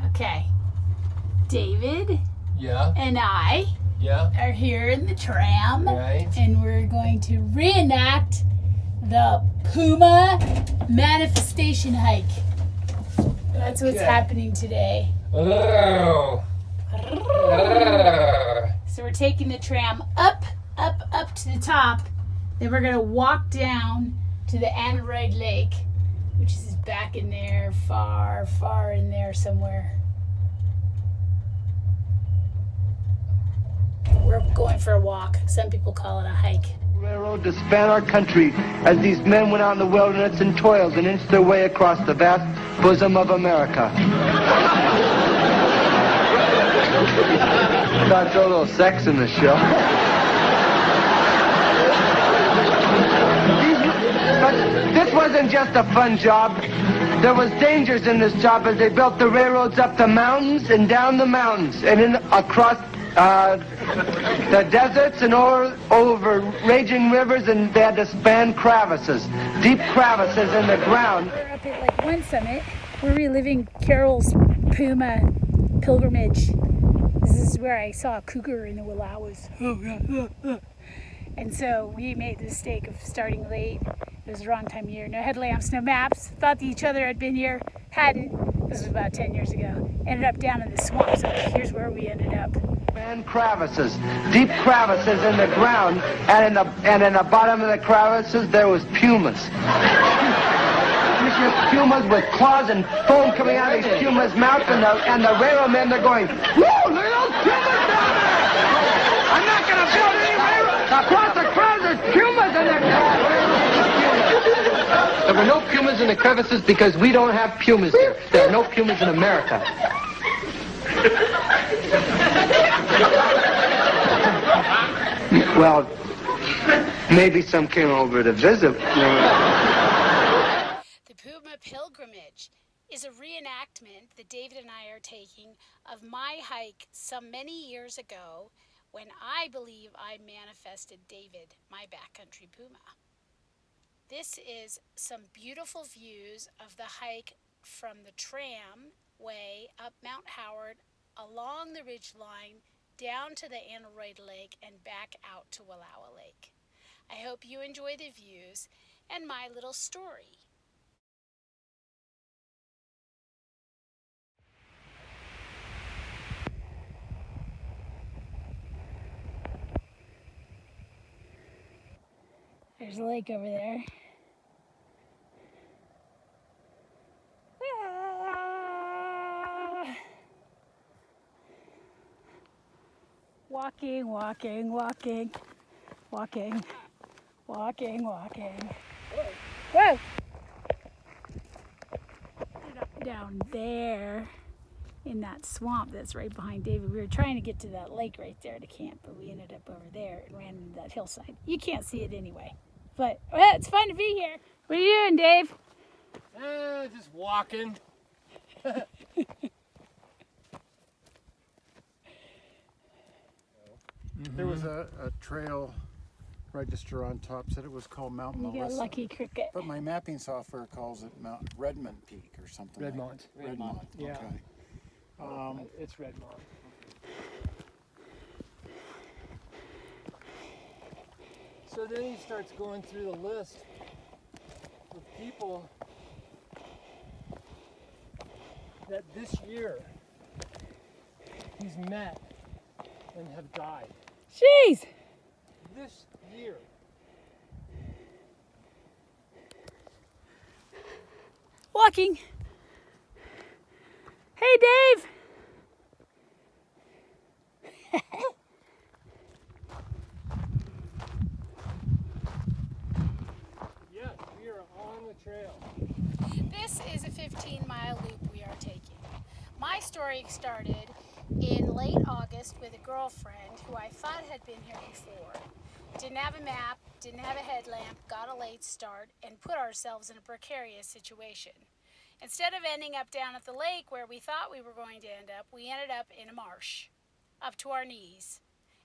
Okay. David Yeah. and I Yeah. are here in the tram. Right. And we're going to reenact the Puma manifestation hike. That's what's happening today. Oh. So we're taking the tram up to the top. Then we're going to walk down to the Aneroid Lake, which is back in there, far in there somewhere. We're going for a walk. Some people call it a hike. Railroad to span our country as these men went out in the wilderness and toiled and inched their way across the vast bosom of America. Thought so, a little sex in the show. But this wasn't just a fun job. There was dangers in this job as they built the railroads up the mountains and down the mountains and across the deserts and over raging rivers, and they had to span crevices, deep crevices in the ground. We're up at like one summit. We're reliving Carol's Puma pilgrimage. This is where I saw a cougar in the Wallowas. And so we made the mistake of starting late. It was the wrong time of year. No headlamps, no maps. Thought each other had been here. Hadn't. This was about 10 years ago. Ended up down in the swamp, so here's where we ended up. And crevices, deep crevices in the ground, and in the bottom of the crevices there was pumas. Pumas with claws and foam coming out of these pumas' mouths, and the railroadmen, they're going, whoa, look at those pumas down there! I'm not going to build any railroad! Across the crowd, there's pumas in there! There were no pumas in the crevices because we don't have pumas here. There are no pumas in America. Well, maybe some came over to visit. The Puma Pilgrimage is a reenactment that David and I are taking of my hike some many years ago when I believe I manifested David, my backcountry Puma. This is some beautiful views of the hike from the tram way up Mt Howard, along the ridge line, down to the Aneroid Lake, and back out to Wallowa Lake. I hope you enjoy the views and my little story. There's a lake over there. Walking. Whoa! Down there in that swamp that's right behind David. We were trying to get to that lake right there to camp, but we ended up over there and ran into that hillside. You can't see it anyway. But well, it's fun to be here. What are you doing, Dave? Just walking. There was a trail register on top, said it was called Mount You got Melissa. Lucky Cricket. But my mapping software calls it Mount Redmond Peak or something. Redmont. Redmont. Yeah. Okay. It's Redmont. So then he starts going through the list of people that this year he's met and have died. Jeez! This year. Walking. Hey, Dave! Yes, we are on the trail. This is a 15-mile loop we are taking. My story started in late August with a girlfriend who I thought had been here before. Didn't have a map, didn't have a headlamp, got a late start, and put ourselves in a precarious situation. Instead of ending up down at the lake where we thought we were going to end up, we ended up in a marsh, up to our knees.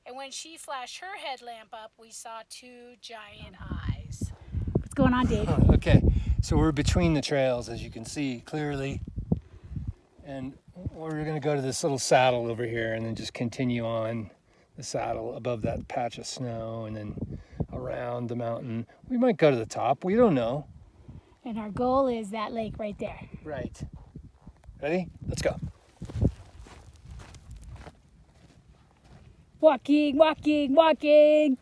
And when she flashed her headlamp up, we saw two giant eyes. What's going on, Dave? Okay, so we're between the trails, as you can see clearly. And we're gonna go to this little saddle over here and then just continue on the saddle above that patch of snow and then around the mountain. We might go to the top, we don't know. And our goal is that lake right there. Right. Ready? Let's go. Walking, walking, walking.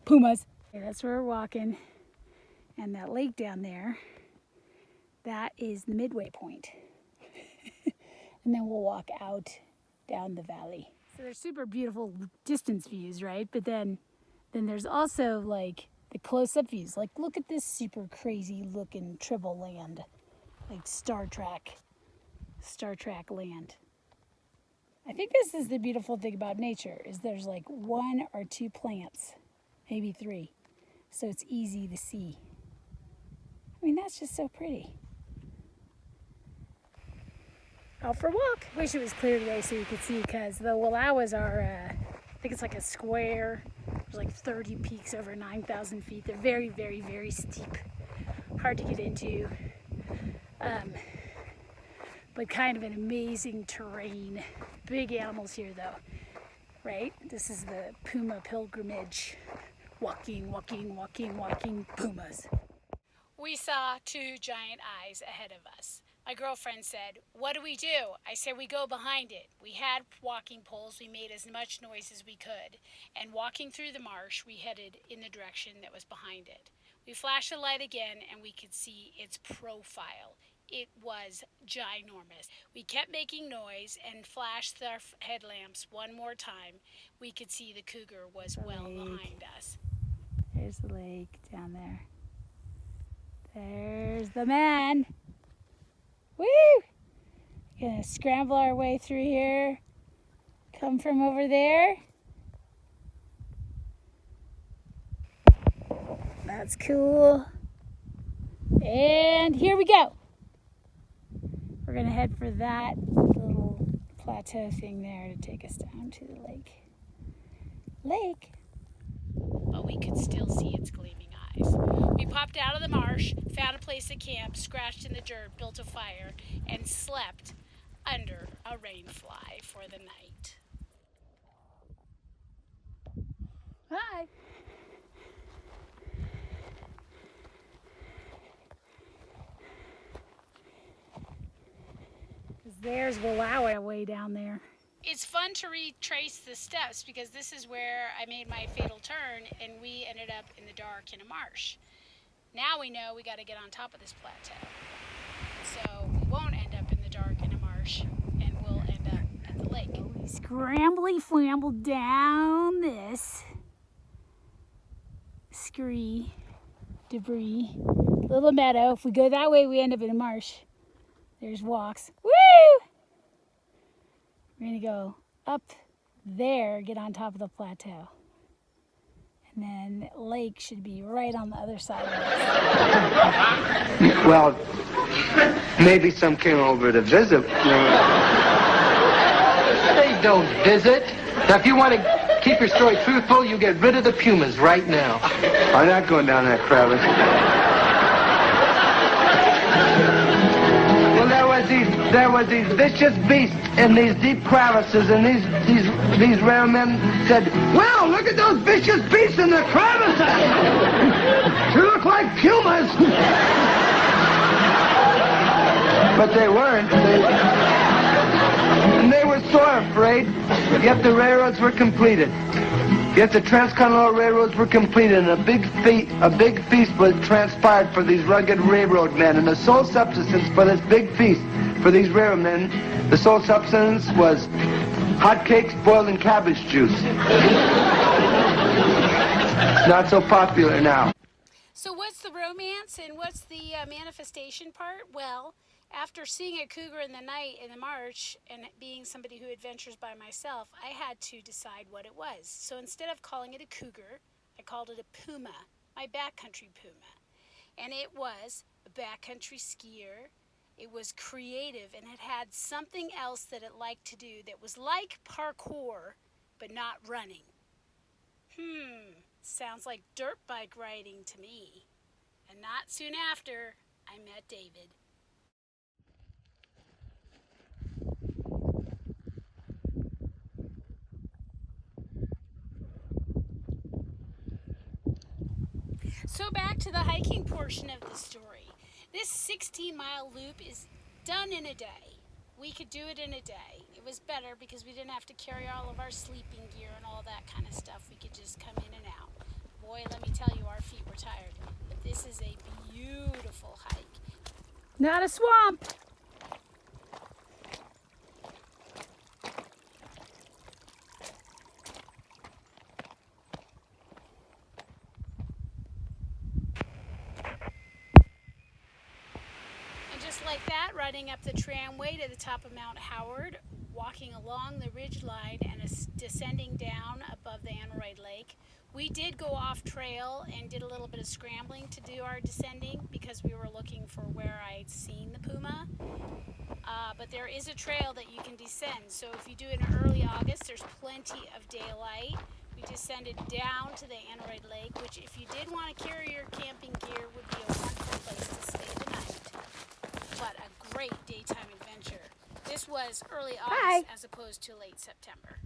Pumas. Okay, that's where we're walking. And that lake down there, that is the midway point. And then we'll walk out down the valley. So there's super beautiful distance views, right? But then there's also like the close-up views. Like, look at this super crazy looking tribal land. Like Star Trek land. I think this is the beautiful thing about nature, is there's like 1 or 2 plants, maybe 3. So it's easy to see. I mean, that's just so pretty. Out for a walk. Wish it was clear today so you could see, because the Wallowas are, I think it's like a square. There's like 30 peaks over 9,000 feet. They're very, very, very steep. Hard to get into. But kind of an amazing terrain. Big animals here though, right? This is the Puma pilgrimage. Walking, walking, walking, walking pumas. We saw 2 giant eyes ahead of us. My girlfriend said, "What do we do?" I said, "We go behind it." We had walking poles. We made as much noise as we could. And walking through the marsh, we headed in the direction that was behind it. We flashed the light again and we could see its profile. It was ginormous. We kept making noise and flashed our headlamps one more time. We could see the cougar was well behind us. There's the lake down there. There's the man. Woo! Gonna scramble our way through here. Come from over there. That's cool. And here we go. We're gonna head for that little plateau thing there to take us down to the lake. But we could still see its gleaming eyes. We popped out of the marsh, found a place to camp, scratched in the dirt, built a fire, and slept under a rainfly for the night. Hi. There's Wallowa way down there. It's fun to retrace the steps because this is where I made my fatal turn and we ended up in the dark in a marsh. Now we know we got to get on top of this plateau. So we won't end up in the dark in a marsh and we'll end up at the lake. We scrambly flamble down this scree debris little meadow. If we go that way, we end up in a marsh. There's Wachs. Woo! We're gonna go up there, get on top of the plateau. And then lake should be right on the other side of this. Well, maybe some came over to visit. They don't visit. Now, if you want to keep your story truthful, you get rid of the Pumas right now. I'm not going down that crevice. There was these vicious beasts in these deep crevices, and these railmen said, "Well, look at those vicious beasts in the crevices! They look like pumas!" But they weren't. And they were sore afraid, yet the railroads were completed. Yet the transcontinental railroads were completed, and a big feast was transpired for these rugged railroad men. And the sole subsistence for this big feast for these railroad men, the sole substance was hot cakes boiled in cabbage juice. Not so popular now. So what's the romance and what's the manifestation part? Well, after seeing a cougar in the night in the marsh and being somebody who adventures by myself, I had to decide what it was. So instead of calling it a cougar, I called it a Puma, my backcountry Puma. And it was a backcountry skier. It was creative and it had something else that it liked to do that was like parkour, but not running. Sounds like dirt bike riding to me. And not soon after, I met David. So back to the hiking portion of the story. This 16-mile loop is done in a day. We could do it in a day. It was better because we didn't have to carry all of our sleeping gear and all that kind of stuff. We could just come in and out. Boy, let me tell you, our feet were tired. But this is a beautiful hike. Not a swamp. And just like that, riding up the tramway to the top of Mt Howard, walking along the ridge line and descending down above the Aneroid Lake. We did go off trail and did a little bit of scrambling to do our descending because we were looking for where I'd seen the Puma. But there is a trail that you can descend. So if you do it in early August, there's plenty of daylight. We descended down to the Aneroid Lake, which if you did want to carry your camping gear would be a wonderful place to stay the night. But a great daytime adventure. This was early August as opposed to late September.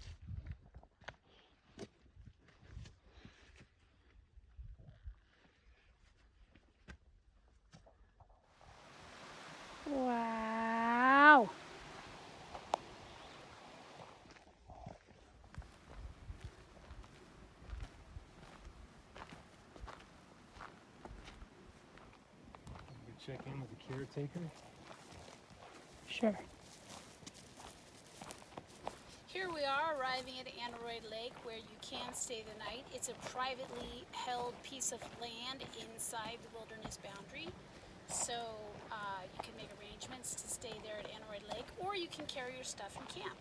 Wow. Check in with the caretaker. Sure. Here we are arriving at Aneroid Lake where you can stay the night. It's a privately held piece of land inside the wilderness boundary. So you can make arrangements to stay there at Aneroid Lake, or you can carry your stuff and camp.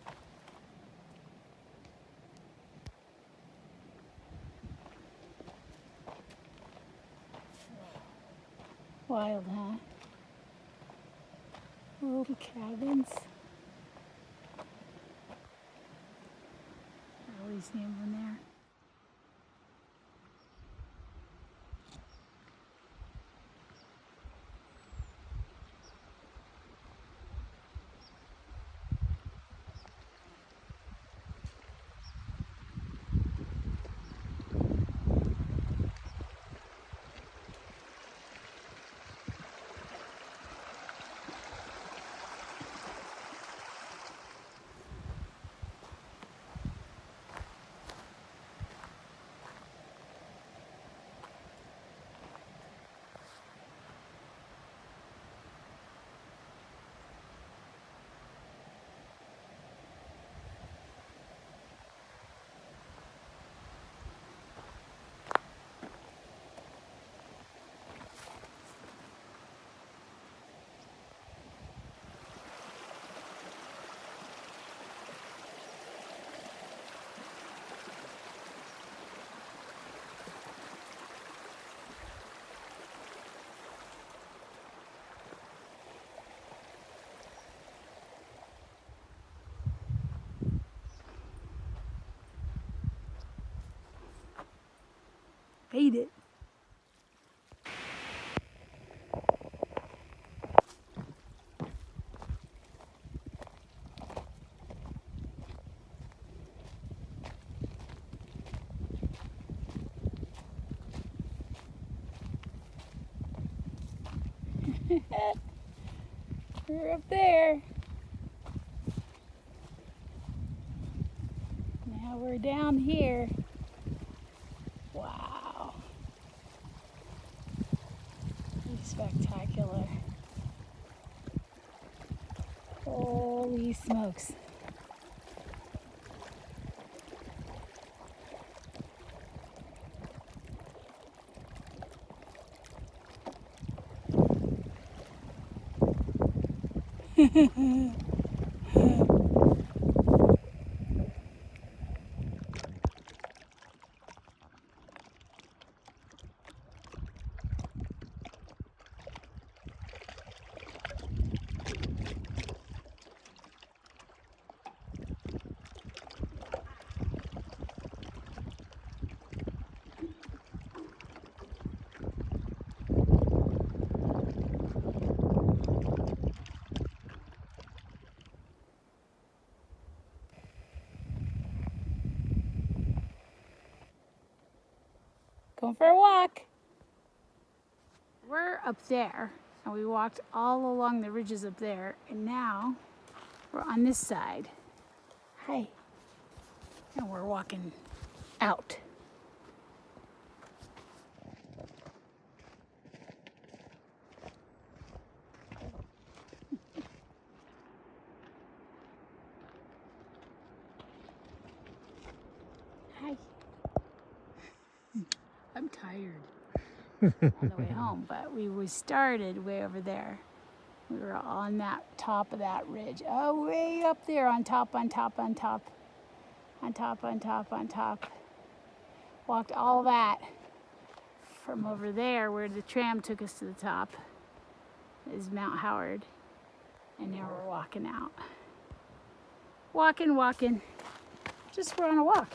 Wild, huh? Little cabins. I always see them in there. Ate it. We're up there. Now we're down here. Wow. Pretty spectacular. Holy smokes. Going for a walk. We're up there, and we walked all along the ridges up there, and now we're on this side. Hi. And we're walking out. Hi. I'm tired on the way home, but we started way over there. We were on that top of that ridge. Oh, way up there on top, on top, on top. On top, on top, on top. Walked all that from over there where the tram took us to the top is Mt Howard. And now we're walking out. Walking, walking. Just we're on a walk.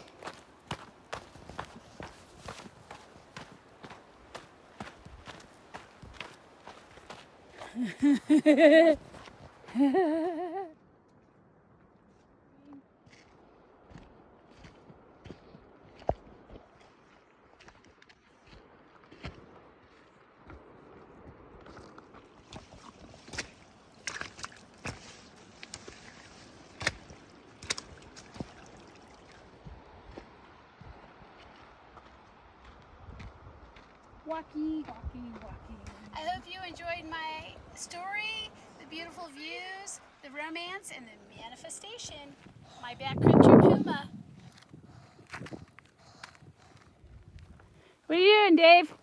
Walking, walking, walking. I hope you enjoyed my story, the beautiful views, the romance, and the manifestation. My backcountry Puma. What are you doing, Dave?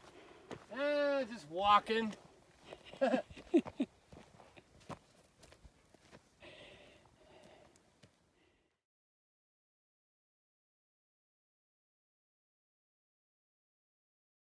Just walking.